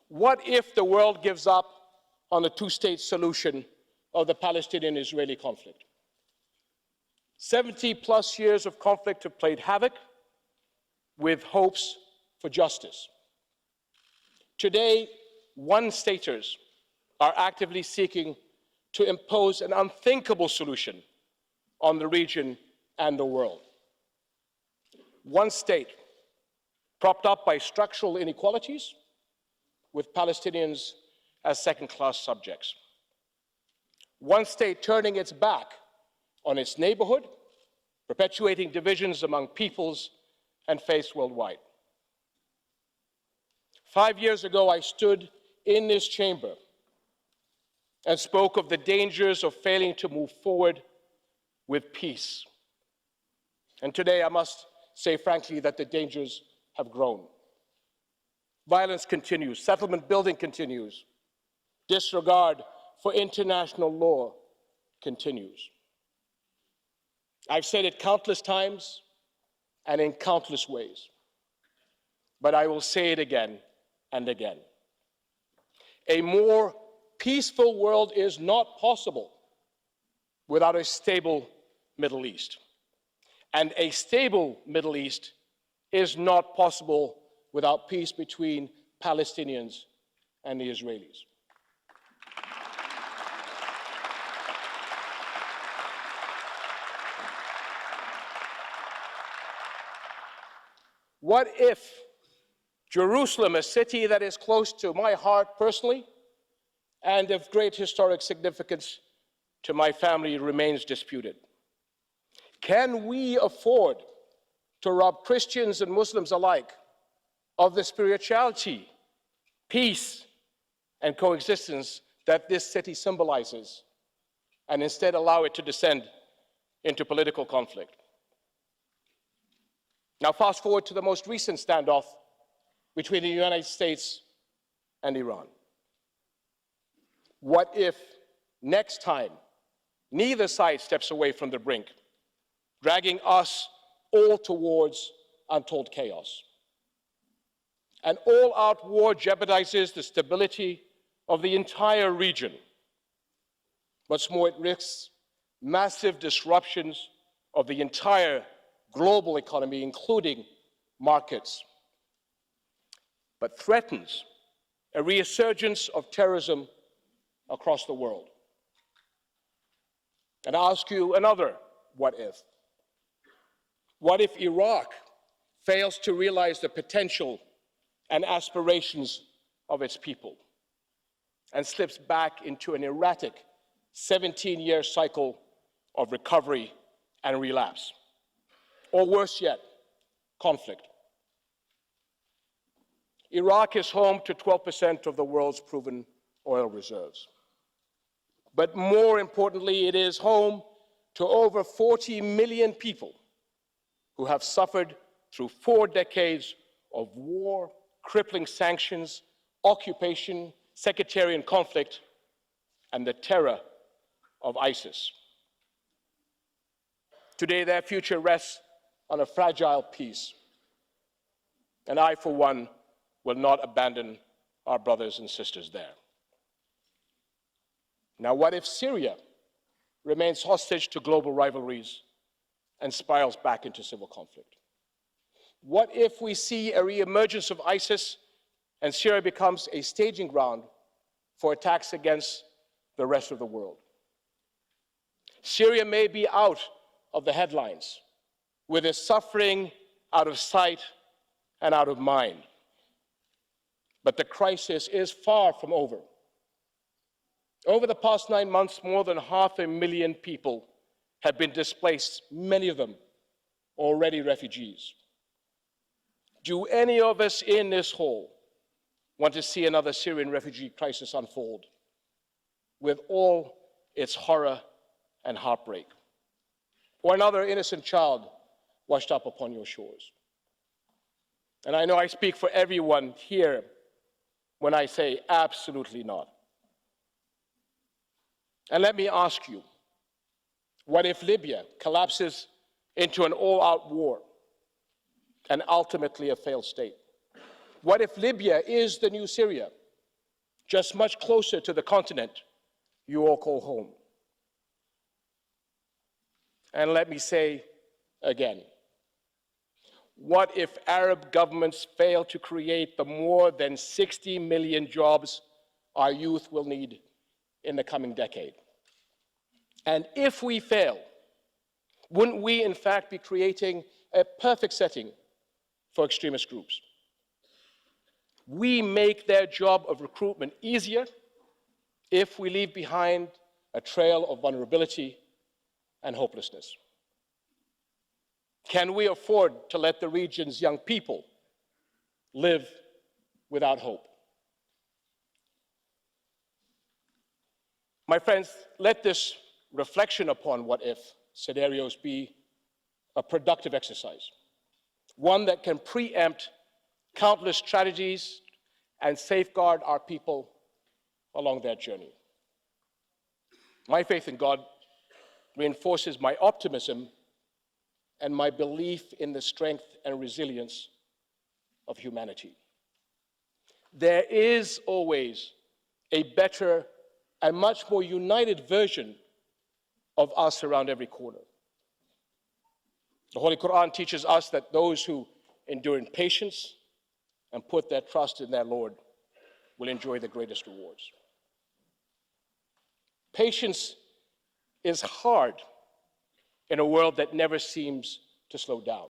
What if the world gives up on the two-state solution of the Palestinian-Israeli conflict? 70-plus years of conflict have played havoc with hopes for justice. Today, one-staters are actively seeking to impose an unthinkable solution on the region and the world. One state, propped up by structural inequalities, with Palestinians as second-class subjects. One state turning its back on its neighborhood, perpetuating divisions among peoples and faiths worldwide. 5 years ago, I stood in this chamber and spoke of the dangers of failing to move forward with peace. And today, I must say frankly that the dangers have grown. Violence continues, settlement building continues, disregard for international law continues. I've said it countless times and in countless ways, but I will say it again and again. A more peaceful world is not possible without a stable Middle East. And a stable Middle East is not possible without peace between Palestinians and the Israelis. What if Jerusalem, a city that is close to my heart personally and of great historic significance to my family, remains disputed? Can we afford to rob Christians and Muslims alike of the spirituality, peace, and coexistence that this city symbolizes, and instead allow it to descend into political conflict? Now, fast forward to the most recent standoff between the United States and Iran. What if next time neither side steps away from the brink, dragging us all towards untold chaos? An all-out war jeopardizes the stability of the entire region. What's more, it risks massive disruptions of the entire global economy, including markets, but threatens a resurgence of terrorism across the world. And I ask you another what if. What if Iraq fails to realize the potential and aspirations of its people and slips back into an erratic 17-year cycle of recovery and relapse? Or worse yet, conflict. Iraq is home to 12% of the world's proven oil reserves. But more importantly, it is home to over 40 million people who have suffered through 4 decades of war, crippling sanctions, occupation, sectarian conflict, and the terror of ISIS. Today, their future rests on a fragile peace. And I, for one, will not abandon our brothers and sisters there. Now, what if Syria remains hostage to global rivalries and spirals back into civil conflict? What if we see a reemergence of ISIS and Syria becomes a staging ground for attacks against the rest of the world? Syria may be out of the headlines, with its suffering out of sight and out of mind. But the crisis is far from over. Over the past 9 months, more than 500,000 people have been displaced, many of them already refugees. Do any of us in this hall want to see another Syrian refugee crisis unfold with all its horror and heartbreak? Or another innocent child washed up upon your shores? And I know I speak for everyone here when I say absolutely not. And let me ask you, what if Libya collapses into an all-out war and ultimately a failed state? What if Libya is the new Syria just much closer to the continent you all call home. And let me say again, what if Arab governments fail to create the more than 60 million jobs our youth will need in the coming decade? And if we fail, wouldn't we in fact be creating a perfect setting for extremist groups? We make their job of recruitment easier if we leave behind a trail of vulnerability and hopelessness. Can we afford to let the region's young people live without hope? My friends, let this reflection upon what if scenarios be a productive exercise, one that can preempt countless tragedies and safeguard our people along their journey. My faith in God reinforces my optimism and my belief in the strength and resilience of humanity. There is always a better and much more united version of us around every corner. The Holy Quran teaches us that those who endure in patience and put their trust in their Lord will enjoy the greatest rewards. Patience is hard in a world that never seems to slow down.